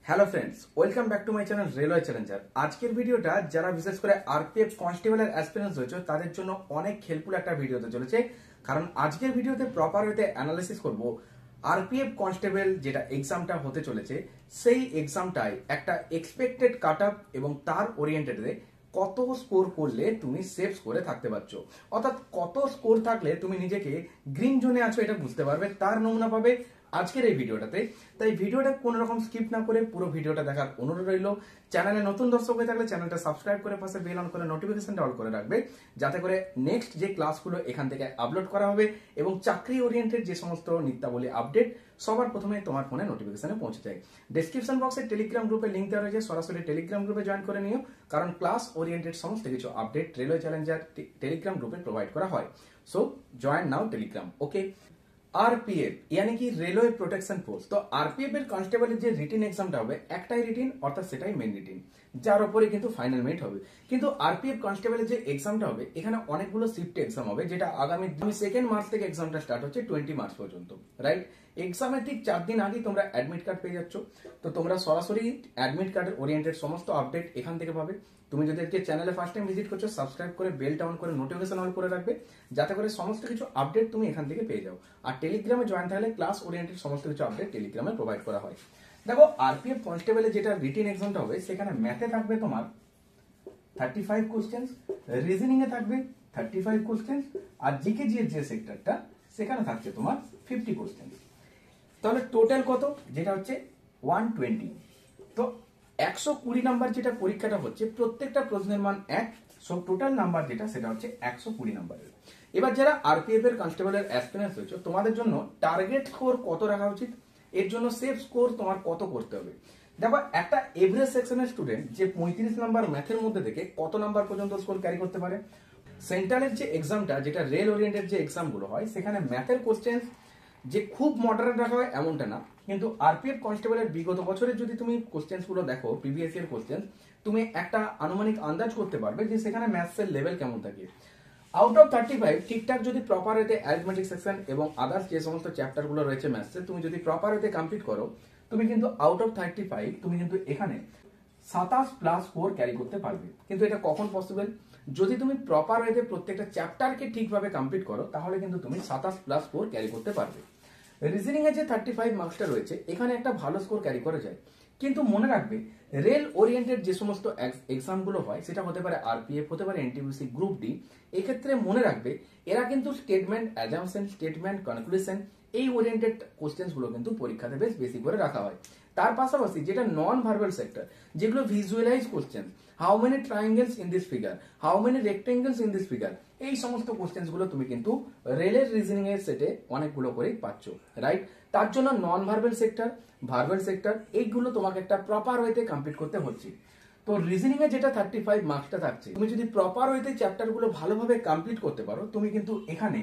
Hello friends, welcome back to my channel railway Challenger. আজকের ভিডিওটা যারা বিশেষ করে আরপিএফ কনস্টেবলের অ্যাসপিরেন্স রয়েছে তাদের জন্য অনেক হেল্পফুল একটা ভিডিও হতে চলেছে। কারণ আজকের ভিডিওতে প্রপার ওয়েতে অ্যানালাইসিস করব আরপিএফ কনস্টেবল যেটা এক্সামটা হতে চলেছে সেই এক্সামটায় একটা এক্সপেক্টেড কাট আপ এবং তার ওরিয়েন্টেডে কত স্কোর করলে তুমি সেফ স্কোরে থাকতে পারছো, অর্থাৎ কত স্কোর থাকলে তুমি নিজেকে গ্রিন জোনে আছো এটা বুঝতে পারবে, তার নমুনা পাবে আজকের এই ভিডিওটাতে। তাই ভিডিওটা কোনো রকম স্কিপ না করে পুরো ভিডিওটা দেখার অনুরোধ রইল। চ্যানেলে নতুন দর্শক হয়ে থাকলে চ্যানেলটা সাবস্ক্রাইব করে পাশে বেল অন করে নোটিফিকেশনটা অল করে রাখবে, যাতে করে নেক্সট যে ক্লাসগুলো এখান থেকে আপলোড করা হবে এবং চাকরি ওরিয়েন্টেড যে সমস্ত নিত্যাবলী আপডেট সবার প্রথমে তোমার ফোনে নোটিফিকেশনে পৌঁছে যায়। ডেসক্রিপশন বক্সে টেলিগ্রাম গ্রুপে লিঙ্ক দেওয়া রয়েছে, সরাসরি টেলিগ্রাম গ্রুপে জয়েন করে নিও, কারণ ক্লাস ওরিয়েন্টেড সমস্ত কিছু আপডেট রেলওয়ে চ্যালেঞ্জার টেলিগ্রাম গ্রুপে প্রোভাইড করা হয়। So join now Telegram. Okay, RPF यानी कि रेलवे प्रोटेक्शन फोर्स। तो आरपीएफ এর কনস্টেবলের যে রিটেন এক্সামটা হবে একটাই রিটেন, অর্থাৎ সেটাই মেইন রিটেন, যার উপরে কিন্তু ফাইনাল মেরিট হবে। কিন্তু আরপিএফ কনস্টেবলের যে এক্সামটা হবে এখানে অনেকগুলো শিফট এক্সাম হবে, যেটা আগামী 2 মার্চ থেকে এক্সামটা স্টার্ট হচ্ছে 20 মার্চ পর্যন্ত, রাইট। এক্সামের ঠিক 4 দিন আগে তোমরা অ্যাডমিট কার্ড পেয়ে যাচ্ছ। তো তোমরা সরাসরি অ্যাডমিট কার্ডের ওরিয়েন্টেড সমস্ত আপডেট এখান থেকে পাবে। তুমি যদি আজকে চ্যানেলে ফার্স্ট টাইম ভিজিট করছো, সাবস্ক্রাইব করে বেলটা অন করে নোটিফিকেশন অন করে রাখবে, যাতে করে সমস্ত কিছু আপডেট তুমি এখান থেকে পেয়ে যাও। আর টেলিগ্রামে জয়েন থাকলে ক্লাস ওরিয়েন্টেড সমস্ত কিছু আপডেট টেলিগ্রামে প্রোভাইড করা হয়। দেখো, আরপিএফ কনস্টেবলের যেটা রিটেন এক্সামটা হবে সেখানে ম্যাথে থাকবে তোমার 35 কোশ্চেন্স, রিজনিং এ থাকবে 35 কোশ্চেন্স, আর জিকে জিএস যে সেক্টরটা সেখানে থাকছে তোমার 50 কোশ্চেন্স। তাহলে টোটাল কত, যেটা হচ্ছে 120। তো 120 নাম্বার যেটা পরীক্ষাটা হচ্ছে, প্রত্যেকটা প্রশ্নের মান 1, সব টোটাল নাম্বার যেটা সেটা হচ্ছে 120 নাম্বারের। এবার যারা আরপিএফ এর কনস্টেবলের অ্যাসপিরেন্স হয়েছে তোমাদের জন্য টার্গেট স্কোর কত রাখা উচিত, এর জন্য সেফ স্কোর তোমার কত করতে হবে। দেখো, একটা এভারেজ সেকশনের স্টুডেন্ট যে 35 নাম্বার ম্যাথের মধ্যে থেকে কত নাম্বার পর্যন্ত স্কোর ক্যারি করতে পারে। সেন্ট্রালের যে এক্সামটা, যেটা রেল ওরিয়েন্টেড যে এক্সামগুলো হয়, সেখানে ম্যাথের কোশ্চেন যে খুব মডারেট রাখা হয় এমনটা না, কিন্তু আরপিএফ কনস্টেবলের বিগত বছরের যদি তুমি কোশ্চেন্স গুলো দেখো, প্রিভিয়াস ইয়ার কোশ্চেন্স, তুমি একটা আনুমানিক আন্দাজ করতে পারবে যে সেখানে ম্যাথসের লেভেল কেমন থাকে। আউট অফ 35 ঠিকঠাক যদি প্রপার ওয়েতে অ্যারিথমেটিক সেকশন এবং আদার্স যে সমস্ত চ্যাপ্টার গুলো রয়েছে ম্যাথসে তুমি যদি প্রপার ওয়েতে কমপ্লিট করো, তুমি কিন্তু আউট অফ 35 তুমি কিন্তু এখানে 27 প্লাস স্কোর ক্যারি করতে পারবে। কিন্তু এটা কখন পসিবল, যদি তুমি প্রপার ওয়েতে প্রত্যেকটা চ্যাপ্টারকে ঠিকভাবে কমপ্লিট করো, তাহলে কিন্তু তুমি 27 প্লাস স্কোর ক্যারি করতে পারবে। রিজনিং এর যে 35 মার্কসটা রয়েছে এখানে একটা ভালো স্কোর ক্যারি করা যায়, কিন্তু মনে রাখবে রেল ওরিয়েন্টেড যে সমস্ত এক্সাম গুলো হয়, সেটা হতে পারে আরপিএফ, হতে পারে এনটিপিসি, গ্রুপ ডি, এক্ষেত্রে মনে রাখবে এরা কিন্তু স্টেটমেন্ট অ্যাজাম্পশন, স্টেটমেন্ট কনক্লুশন, এই ওরিয়েন্টেড কোশ্চেন্স গুলো কিন্তু পরীক্ষাতে বেশ বেশি করে রাখা হয়। তার পাশাপাশি যেটা নন ভার্বাল সেক্টর, যেগুলো visualise question, how many triangles in this figure, how many rectangles in this figure, এই সমস্ত কোশ্চেন্স গুলো তুমি কিন্তু রেলের রিজনিং এর সেটে অনেকগুলো করেই পাচ্ছ, রাইট। তার জন্য নন ভার্বাল সেক্টর, ভার্বাল সেক্টর, এইগুলো তোমাকে একটা প্রপার ওয়েতে কমপ্লিট করতে হচ্ছে। তো রিজনিং এ যেটা 35 মার্কসটা থাকছে, তুমি যদি প্রপার ওয়েতে চ্যাপ্টার গুলো ভালোভাবে কমপ্লিট করতে পারো, তুমি কিন্তু এখানে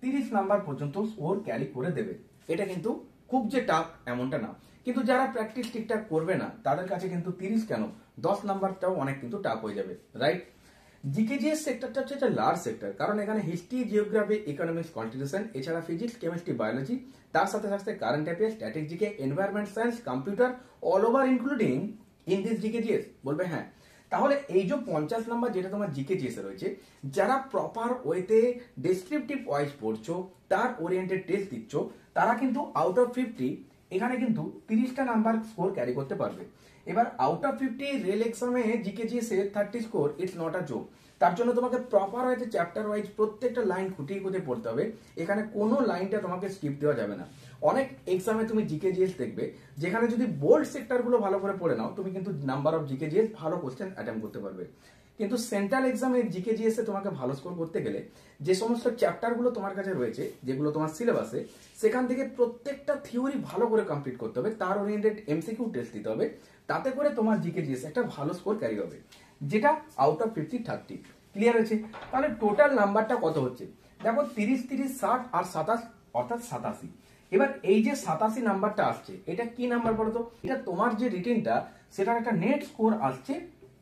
30 নাম্বার পর্যন্ত স্কোর ক্যারি করে দেবে। এটা কিন্তু খুব যে টাফ এমনটা না, কিন্তু যারা প্র্যাকটিস ঠিকঠাক করবে না তাদের কাছে কিন্তু 30 কেন 10 নাম্বারটাও অনেক কিন্তু টাফ হয়ে যাবে, রাইট। জিকে জিএস সেক্টরটা হচ্ছে একটা লার্জ সেক্টর, কারণ এখানে হিস্ট্রি, জিওগ্রাফি, ইকোনমিক্স, কন্টিনেশন, এছাড়া ফিজিক্স, কেমিস্ট্রি, বায়োলজি, তার সাথে সাথে current affairs, static GK, environment science, computer, all over including in this GK GS. বলবে হ্যাঁ, তাহলে এই যে 50 নাম্বার যেটা তোমার জিকে জিএস এ রয়েছে, যারা প্রপার ওয়েতে ডেসক্রিপটিভ ওয়াইজ পড়ছো, তার ওরিয়েন্টেড টেস্ট দিচ্ছ, তারা কিন্তু আউট অফ 50 এখানে কিন্তু 30টা নাম্বার স্কোর ক্যারি করতে পারবে। এবার আউট অফ 50 রেল এক্সামে জিকে জিএস এর 30 score, it's not a joke. তার জন্য তোমাকে প্রপার ওয়েতে চ্যাপ্টার ওয়াইজ প্রত্যেকটা লাইন খুঁটিয়ে খুঁটিয়ে পড়তে হবে, এখানে কোনো লাইনটা তোমাকে স্কিপ দেওয়া যাবে না। অনেক এক্সামে তুমি জিকে জিএস দেখবে যেখানে যদি বোল্ড সেক্টরগুলো ভালো করে পড়ে নাও, তুমি কিন্তু নাম্বার অফ জিকে জিএস ভালো কোশ্চেন অ্যাটেম্প করতে পারবে। কিন্তু সেন্ট্রাল এক্সামে জিকে জিএস এ তোমাকে ভালো স্কোর করতে গেলে যে সমস্ত চ্যাপ্টারগুলো তোমার কাছে রয়েছে, যেগুলো তোমার সিলেবাসে, সেখান থেকে প্রত্যেকটা থিওরি ভালো করে কমপ্লিট করতে হবে, তার ওরিয়েন্টেড এমসিকিউ টেস্ট দিতে হবে, তাতে করে তোমার জিকে জিএস একটা ভালো স্কোর ক্যারি হবে, যেটা আউট অফ 50 30। ক্লিয়ার হয়েছে? তাহলে টোটাল নাম্বারটা কত হচ্ছে দেখো, 30 30 60 আর 27, অর্থাৎ 87। এবার এই যে 87 নাম্বারটা আসছে, এটা কি নাম্বার বলতো, এটা তোমার যে রিটেনটা সেটার একটা নেট স্কোর আসছে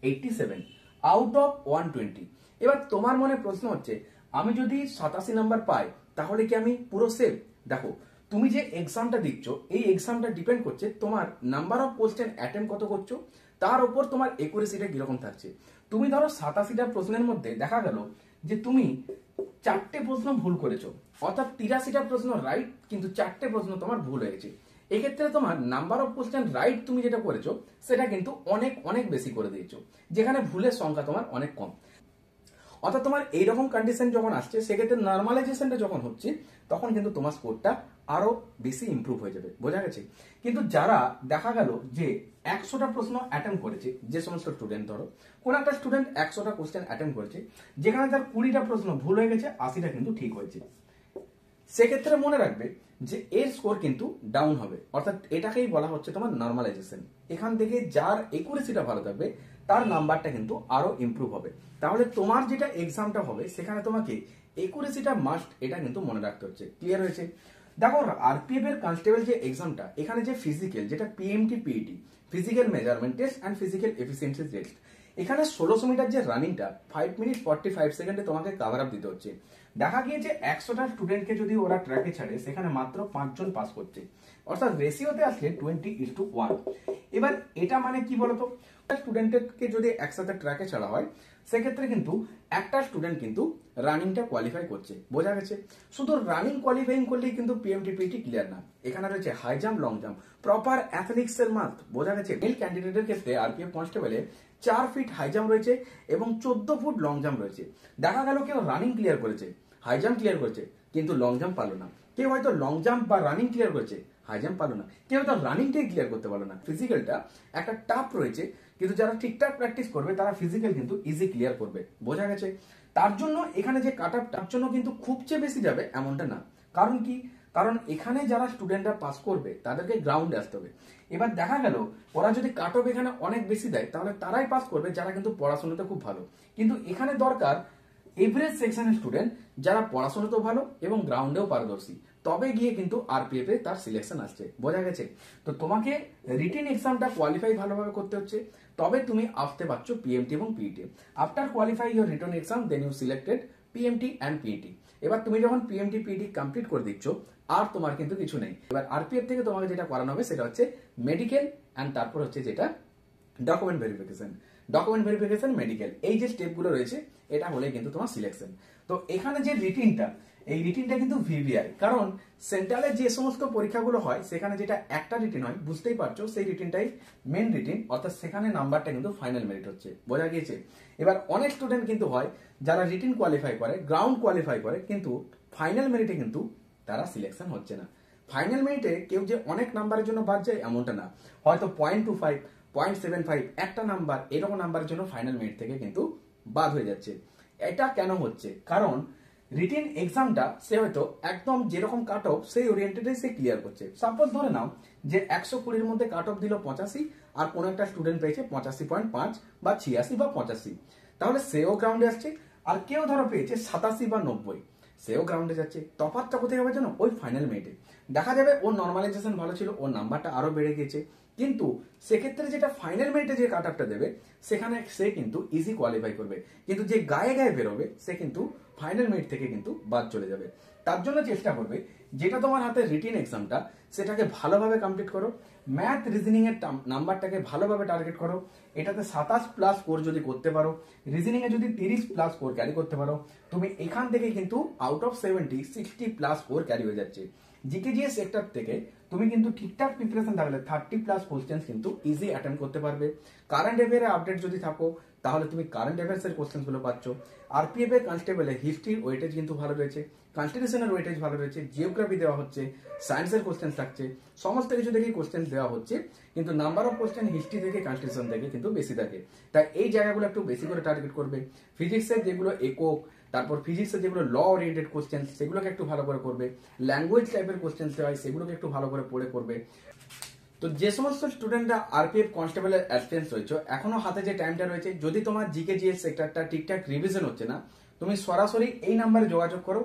87 আউট অফ 120। এবার তোমার মনে প্রশ্ন হচ্ছে, আমি যদি 87 নাম্বার পাই তাহলে কি আমি পুরো সেফ? দেখো, তুমি যে এক্সামটা দিচ্ছ এই এক্সামটা ডিপেন্ড করছে তোমার নাম্বার অফ কোশ্চেন অ্যাটেম্প কত করছো, তার উপর তোমার একুরেসিটা কিরকম থাকছে। তুমি ধরো 87টা প্রশ্নের মধ্যে দেখা গেল যে তুমি 4টে প্রশ্ন ভুল করেছো, অর্থাৎ 83টা প্রশ্ন রাইট, কিন্তু 4টে প্রশ্ন তোমার ভুল হয়েছে। এক্ষেত্রে তোমার নাম্বার অফ কোশ্চেন রাইট তুমি যেটা করেছো সেটা কিন্তু অনেক অনেক বেশি করে দিয়েছো, যেখানে ভুলের সংখ্যা তোমার অনেক কম। অর্থাৎ তোমার এইরকম কন্ডিশন যখন আসছে সেক্ষেত্রে নর্মালাইজেশনটা যখন হচ্ছে তখন কিন্তু তোমার স্কোরটা আরো বেশি ইমপ্রুভ হয়ে যাবে, বোঝা গেছে। কিন্তু যারা দেখা গেল যে 100টা প্রশ্ন অ্যাটেম্প করেছে, যে সমস্ত স্টুডেন্ট, ধরো কোন একটা স্টুডেন্ট 100টা কোশ্চেন অ্যাটেম্প করেছে, যেখানে তার 20টা প্রশ্ন ভুল হয়ে গেছে, 80টা কিন্তু ঠিক হয়েছে, সেক্ষেত্রে মনে রাখবে যে এর স্কোর কিন্তু ডাউন হবে। অর্থাৎ এটাকেই বলা হচ্ছে তোমার নর্মালাইজেশন। এখান থেকে যার একুরেসিটা ভালো থাকবে তার নাম্বারটা কিন্তু আরো ইমপ্রুভ হবে। তাহলে তোমার যেটা এক্সামটা হবে সেখানে তোমাকে একুরেসিটা মাস্ট, এটা কিন্তু মনে রাখতে হচ্ছে। ক্লিয়ার হয়েছে? দেখো আরপিএফ এর কনস্টেবল যে এক্সামটা, এখানে যে ফিজিক্যাল, যেটা PMT PET, physical measurement test and physical efficiency test, এখানে 1600 মিটার যে রানিংটা 5 মিনিট 45 সেকেন্ডে তোমাকে কভার আপ দিতে হচ্ছে। দেখা গিয়েছে 100টা স্টুডেন্টকে যদি ওরা ট্র্যাকে ছাড়ে সেখানে মাত্র 5 জন পাস করছে, অর্থাৎ রেশিওতে আসলে 20:1। এবার এটা মানে কি বলতো, স্টুডেন্টকে যদি একসাথে ট্র্যাকে ছাড়া হয় সেক্ষেত্রে কিন্তু একটা স্টুডেন্ট কিন্তু রানিংটা কোয়ালিফাই করছে, বোঝা গেছে। শুধু রানিং কোয়ালিফাইং করলেই কিন্তু পিএমটি পিইটি ক্লিয়ার না, এখানে রয়েছে high jump, long jump, proper athletics এর মার্ক, বোঝা গেছে। মেল ক্যান্ডিডেটের ক্ষেত্রে আরপিএফ কনস্টেবলে 4 ফিট হাই জাম্প রয়েছে এবং 14 ফুট লং জাম্প রয়েছে। দেখা গেল কেউ রানিং ক্লিয়ার করেছে, হাই জাম্প ক্লিয়ার করেছে, কিন্তু লং জাম্প পারলো না। কেউ হয়তো লং জাম্প বা রানিং ক্লিয়ার করেছে, হাই জাম্প পারলো না। কেউ হয়তো রানিংটাই ক্লিয়ার করতে পারলো না। ফিজিক্যালটা একটা টাফ রয়েছে, কিন্তু যারা ঠিকঠাক প্র্যাকটিস করবে তারা ফিজিক্যাল কিন্তু ইজি ক্লিয়ার করবে, বোঝা গেছে। তার জন্য এখানে যে কাট আপ, তার জন্য কিন্তু খুব চেয়ে বেশি যাবে এমনটা না। কারণ কি? কারণ এখানে যারা স্টুডেন্টরা পাস করবে তাদেরকে গ্রাউন্ডে আসতে হবে। এবার দেখা গেল ওরা যদি কাট অফ এখানে অনেক বেশি দেয় তাহলে তারাই পাস করবে যারা কিন্তু পড়াশোনাতে খুব ভালো। কিন্তু এখানে দরকার এভারেজ সেকশনের স্টুডেন্ট যারা পড়াশোনাতেও ভালো এবং গ্রাউন্ডেও পারদর্শী, তবে গিয়ে কিন্তু আরপিএফ এ তার সিলেকশন আসছে, বোঝা গেছে। তো তোমাকে রিটেন এক্সামটা কোয়ালিফাই ভালোভাবে করতে হচ্ছে, তবে তুমি আসতে পারছো পিএমটি এবং PET. After qualify your written exam then you selected PMT and PET. এবার তুমি যখন পিএমটি পিইটি কমপ্লিট করে দিচ্ছ আর তোমার কিন্তু কিছু নেই। এবার আরপিএফ থেকে তোমাকে যেটা করানো হবে সেটা হচ্ছে মেডিকেল অ্যান্ড তারপর হচ্ছে যেটা document verification. Document verification, medical, এই যে স্টেপগুলো রয়েছে এটা হলে কিন্তু তোমার সিলেকশন। তো এখানে যে রিটিনটা, এই রিটিনটা কিন্তু ভিভিআই, কারণ সেন্ট্রালে যে সমস্ত পরীক্ষাগুলো হয় সেখানে যেটা একটা রিটিন হয়, বুঝতেই পারছো, সেই রিটিনটাই মেন রিটিন, অর্থাৎ সেখানে নাম্বারটা কিন্তু ফাইনাল মেরিট হচ্ছে, বোঝা গিয়েছে। এবার অনেক স্টুডেন্ট কিন্তু হয় যারা রিটিন কোয়ালিফাই করে, গ্রাউন্ড কোয়ালিফাই করে, কিন্তু ফাইনাল মেরিটে কিন্তু তারা সিলেকশন হচ্ছে না। ফাইনাল মেরিটে কেউ যে অনেক নাম্বারের জন্য বাদ যায় এমনটা না, হয়তো 0.25, 0.75 একটা নাম্বার, এরকম নাম্বারের জন্য ফাইনাল মেরিট থেকে কিন্তু বাদ হয়ে যাচ্ছে। এটা কেন হচ্ছে? কারণ রিটেন এক্সামটা সে হয়তো একদম যেরকম কাট অফ সেই ওরিয়েন্টেডে সে ক্লিয়ার করছে। সাপোজ ধরে নাও যে 120 মধ্যে কাট অফ দিল 85, আর কোন একটা স্টুডেন্ট পেয়েছে 85.5 বা 86 বা 85, তাহলে সেও গ্রাউন্ডে আসছে। আর কেউ ধরো পেয়েছে 87 বা 90, সেও গ্রাউন্ডে যাচ্ছে। তফাৎটা কোথায় হবে জানো? ওই ফাইনাল মেরিটে দেখা যাবে ওর নর্মালাইজেশন ভালো ছিল, ওর নাম্বারটা আরো বেড়ে গেছে, কিন্তু সেক্ষেত্রে যেটা ফাইনাল মেরিটে যে কাট আপটা দেবে সেখানে সে কিন্তু ইজি কোয়ালিফাই করবে, কিন্তু যে গায়ে গায়ে বেরোবে সে কিন্তু ফাইনাল মেরিট থেকে কিন্তু বাদ চলে যাবে। তার জন্য চেষ্টা করবে যেটা তোমার হাতে রিটেন এক্সামটা সেটাকে ভালোভাবে কমপ্লিট করো, ম্যাথ রিজনিং এর নাম্বারটাকে ভালোভাবে টার্গেট করো। এটাতে 27+ স্কোর যদি করতে পারো, রিজনিং এ যদি 30+ স্কোর ক্যারি করতে পারো, তুমি এখান থেকে কিন্তু আউট অফ 70 60+ স্কোর ক্যারি হয়ে যাচ্ছে। জিকেজিএস সেক্টর থেকে তুমি কিন্তু ঠিকঠাক প্রিপারেশন থাকলে 30+ কোশ্চেন্স কিন্তু ইজি অ্যাটেম্প করতে পারবে। কারেন্ট অ্যাফেয়ারে আপডেট যদি থাকো তাহলে তুমি কারেন্ট অ্যাফেয়ার্স এর কোশ্চেন্স গুলো পাচ্ছ। আরপিএফ এর কনস্টেবলে হিস্ট্রির ওয়েটেজ কিন্তু ভালো রয়েছে, কনস্টিটিউশনের ওয়েটেজ ভালো রয়েছে, জিওগ্রাফি দেওয়া হচ্ছে, সায়েন্সের কোশ্চেন্স থাকছে, সমস্ত কিছু থেকে কোশ্চেন্স দেওয়া হচ্ছে, কিন্তু নাম্বার অফ কোশ্চেন হিস্ট্রি থেকে কনস্টিটিউশন থেকে কিন্তু বেশি থাকে। তাই এই জায়গাগুলো একটু বেশি করে টার্গেট করবে। ফিজিক্সের যেগুলো একক, তারপর ফিজিক্সের যেগুলো ল ওরিয়েন্টেড কোশ্চেন সেগুলোকে একটু ভালো করে করবে। ল্যাঙ্গুয়েজ টাইপের কোশ্চেন হয় সেগুলোকে একটু ভালো করে পড়ে করবে। তো যে সমস্ত স্টুডেন্টরা আরপিএফ কনস্টেবলের অ্যাসপিরেন্টস রয়েছে, এখনো হাতে যে টাইমটা রয়েছে, যদি তোমার জিকেজিএস সেক্টরটা ঠিকঠাক রিভিশন হচ্ছে না, তুমি সরাসরি এই নাম্বারে যোগাযোগ করো।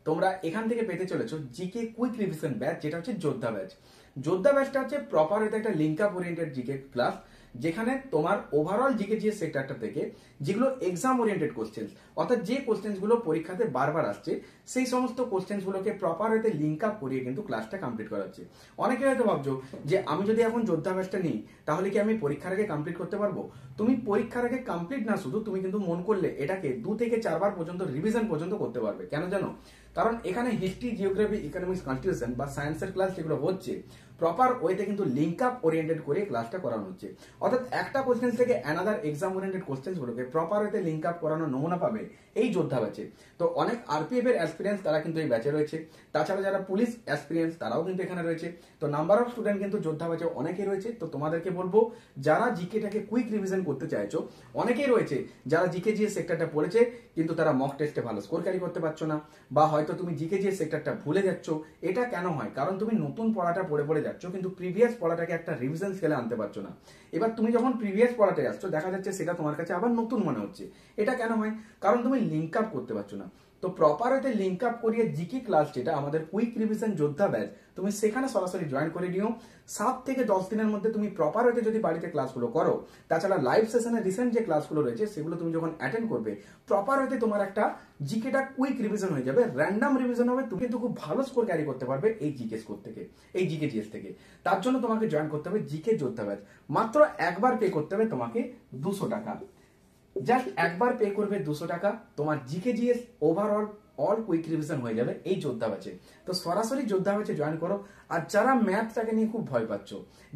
তোমরা এখান থেকে পেতে চলেছো জিকে কুইক রিভিশন ব্যাচ, যেটা হচ্ছে যোদ্ধা ব্যাচ। যোদ্ধা ব্যাচটা হচ্ছে প্রপার হয়তো একটা link up oriented GK class, যেখানে তোমার ওভারঅল জিকে জিএস সেক্টরটা থেকে যেগুলো এক্সাম ওরিয়েন্টেড কোশ্চেন্স, অর্থাৎ যে কোশ্চেন্স গুলো পরীক্ষাতে বারবার আসছে সেই সমস্ত কোশ্চেন্স গুলোকে প্রপার হতে লিঙ্ক আপ করিয়ে কিন্তু ক্লাসটা কমপ্লিট করা হচ্ছে। অনেকে হয়তো ভাবছো যে আমি যদি এখন যোদ্ধা ব্যাচটা নিই তাহলে কি আমি পরীক্ষার আগে কমপ্লিট করতে পারবো? তুমি পরীক্ষার আগে কমপ্লিট না, শুধু তুমি কিন্তু মন করলে এটাকে 2 থেকে 4 বার পর্যন্ত রিভিশন পর্যন্ত করতে পারবে। কেন জানো? কারণ এখানে হিস্ট্রি, জিওগ্রাফি, ইকোনমিক্স, কনস্টিটিউশন বা সায়েন্সের ক্লাস যেগুলো হচ্ছে প্রপার ওয়েতে কিন্তু লিঙ্ক আপ ওরিয়েন্টেড করে ক্লাসটা করানো হচ্ছে। অর্থাৎ একটা কোশ্চেন থেকে অ্যানাদার এক্সাম ওরিয়েন্টেড কোশ্চেন্স গুলোকে প্রপার ওয়েতে লিঙ্ক আপ করানোর নমুনা পাবে এই যোদ্ধা ব্যাচে। তো অনেক আরপিএফ এর অ্যাসপিরিয়েন্স তারা কিন্তু এই ব্যাচে রয়েছে, তাছাড়া যারা পুলিশ অ্যাসপিরিয়েন্স তারাও কিন্তু এখানে রয়েছে। তো নাম্বার অফ স্টুডেন্ট কিন্তু যোদ্ধা ব্যাচে অনেকেই রয়েছে। তো তোমাদেরকে বলবো যারা জিকেটাকে কুইক রিভিশন করতে চাইছো, অনেকেই রয়েছে যারা জিকে জিএস সেক্টরটা পড়েছে কিন্তু তারা মক টেস্টে ভালো স্কোর ক্যারি করতে পারছো না, বা হয়তো তুমি জিকে জিএস সেক্টরটা ভুলে যাচ্ছ। এটা কেন হয়? কারণ তুমি নতুন পড়াটা পড়ে পড়ে যাচ্ছ কিন্তু প্রিভিয়াস পড়াটাকে একটা রিভিশন স্কেলে আনতে পারছো না। এবার তুমি যখন প্রিভিয়াস পড়াতে আসছো দেখা যাচ্ছে সেটা তোমার কাছে আবার নতুন মনে হচ্ছে। এটা কেন হয়? কারণ তুমি লিঙ্ক আপ করতে পারছো না। তো প্রপার হতে লিঙ্ক আপ করিয়ে জিকে ক্লাস যেটা আমাদের কুইক রিভিশন যোদ্ধা ব্যাচ, তুমি সেখানে সরাসরি জয়েন করে নিও। 7 থেকে 10 দিনের মধ্যে তুমি প্রপার হতে যদি বাড়িতে ক্লাসগুলো করো, তাছাড়া লাইভ সেশনে রিসেন্ট যে ক্লাসগুলো রয়েছে সেগুলো তুমি যখন অ্যাটেন্ড করবে, প্রপার হতে তোমার একটা জিকেটা কুইক রিভিশন হয়ে যাবে, র্যান্ডম রিভিশন হবে। তুমি কিন্তু খুব ভালো স্কোর ক্যারি করতে পারবে এই জিকে স্কোর থেকে, এই জিকে জিএস থেকে। তার জন্য তোমাকে জয়েন করতে হবে জিকে যোদ্ধা ব্যাচ। মাত্র একবার পে করতে হবে তোমাকে 200 টাকা। জাস্ট একবার পে করবে 200 টাকা, তোমার GK GS overall all quick revision হয়ে যাবে এই যোদ্ধা ব্যাচে। তো সরাসরি যোদ্ধা ব্যাচে জয়েন করো। আর যারা ম্যাথটাকে নিয়ে খুব ভয় পাচ্ছ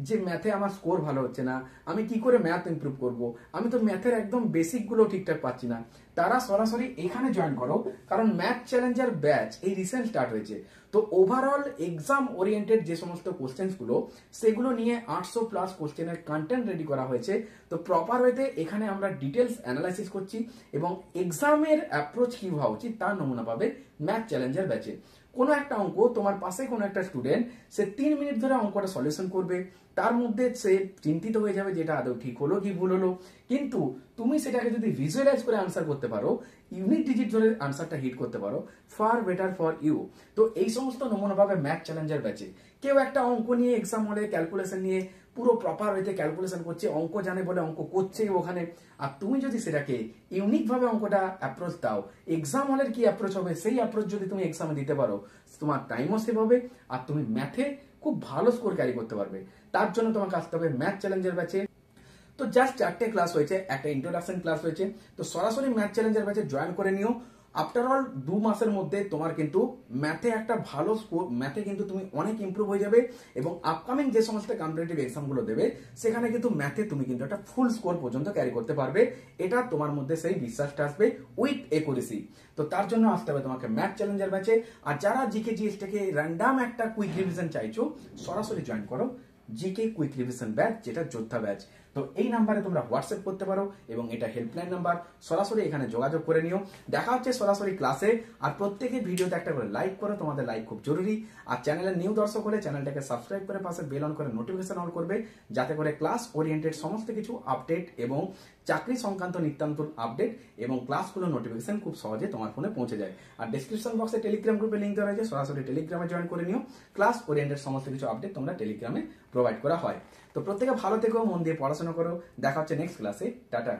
যে ম্যাথে আমার স্কোর ভালো হচ্ছে না, আমি কি করে ম্যাথ ইমপ্রুভ করব, আমি তো ম্যাথের একদম বেসিক গুলো ঠিকঠাক পাচ্ছি না, তারা সরাসরি এখানে জয়েন করো। কারণ ম্যাথ চ্যালেঞ্জার ব্যাচ এই রিসেন্ট স্টার্ট হয়েছে। তো ওভারঅল এক্সাম ওরিয়েন্টেড যে সমস্ত কোশ্চেন্স গুলো সেগুলো নিয়ে 800+ কোশ্চেনের কন্টেন্ট রেডি করা হয়েছে। তো প্রপার ওয়েতে এখানে আমরা ডিটেলস অ্যানালাইসিস করছি এবং এক্সামের অ্যাপ্রোচ কি হওয়া উচিত তার নমুনা পাবে ম্যাথ চ্যালেঞ্জার ব্যাচে। কোনো একটা অঙ্ক তোমার পাশে কোনো একটা স্টুডেন্ট সে 3 মিনিট ধরে অঙ্কটা সলিউশন করবে, তার মধ্যে সে চিন্তিত হয়ে যাবে যেটা আদৌ ঠিক হলো কি ভুল হলো। কিন্তু তুমি সেটাকে যদি ভিজুয়ালাইজ করে আনসার করতে পারো, ইউনিট ডিজিট ধরে আনসারটা হিট করতে পারো, ফার বেটার ফর ইউ। তো এই সমস্ত নমুনা পাবে ম্যাথ চ্যালেঞ্জার ব্যাচে। কেউ একটা অঙ্ক নিয়ে এক্সাম হলে ক্যালকুলেশন নিয়ে পুরো প্রপার হইতে ক্যালকুলেশন করছে, অঙ্ক জানে বলে অঙ্ক করছে ওখানে। আর তুমি যদি সেটাকে ইউনিক ভাবে অঙ্কটা অ্যাপ্রোচ দাও, এক্সাম হলের কি অ্যাপ্রোচ হবে সেই অ্যাপ্রোচ যদি তুমি এক্সামে দিতে পারো, তোমার টাইমও সেভ হবে আর তুমি ম্যাথে খুব ভালো স্কোর ক্যারি করতে পারবে। তার জন্য তোমাকে আসতে হবে ম্যাথ চ্যালেঞ্জার ব্যাচে। তো জাস্ট 4টে ক্লাস হয়েছে, একটা ইন্ট্রোডাকশন ক্লাস হয়েছে। তো সরাসরি ম্যাথ চ্যালেঞ্জার ব্যাচে জয়েন করে নিও। আফটার অল 2 মাসের মধ্যে তোমার কিন্তু ম্যাথে একটা ভালো স্কোর, ম্যাথে কিন্তু তুমি অনেক ইমপ্রুভ হয়ে যাবে এবং আপকামিং যে সমস্ত কম্পিটিটিভ এক্সামগুলো দেবে সেখানে কিন্তু ম্যাথে তুমি কিন্তু একটা ফুল স্কোর পর্যন্ত ক্যারি করতে পারবে। এটা তোমার মধ্যে সেই বিশ্বাসটা আসবে উইথ একুরেসি। তো তার জন্য আসতে হবে তোমাকে ম্যাথ চ্যালেঞ্জার ব্যাচে। আর যারা জিকে জিএস থেকে র্যান্ডম একটা কুইক রিভিশন চাইছো, সরাসরি জয়েন করো জিকে কুইক রিভিশন ব্যাচ, যেটা যোদ্ধা ব্যাচ। তো এই নাম্বারে তোমরা হোয়াটসঅ্যাপ করতে পারো এবং এটা হেল্পলাইন নাম্বার, সরাসরি এখানে যোগাযোগ করে নিও। দেখা হচ্ছে সরাসরি ক্লাসে। আর প্রত্যেকে ভিডিওতে একটা করে লাইক করো, তোমাদের লাইক খুব জরুরি। আর চ্যানেলের নিউ দর্শক হলে চ্যানেলটাকে সাবস্ক্রাইব করে পাশে বেল অন করে নোটিফিকেশন অন করবে, যাতে করে ক্লাস ওরিয়েন্টেড সমস্ত কিছু আপডেট এবং চাকরি সংক্রান্ত নিত্যান্তর আপডেট এবং ক্লাসগুলো নোটিফিকেশন খুব সহজে তোমার ফোনে পৌঁছে যায়। আর ডেসক্রিপশন বক্সে টেলিগ্রাম গ্রুপে লিঙ্ক দেওয়া রয়েছে, সরাসরি টেলিগ্রামে জয়েন করে নিও। ক্লাস ওরিয়েন্টেড সমস্ত কিছু আপডেট তোমরা টেলিগ্রামে প্রোভাইড করা হয়। তো প্রত্যেকে ভালো থেকো, মন দিয়ে পড়াশোনা করো। দেখা হচ্ছে নেক্সট ক্লাসে। টাটা।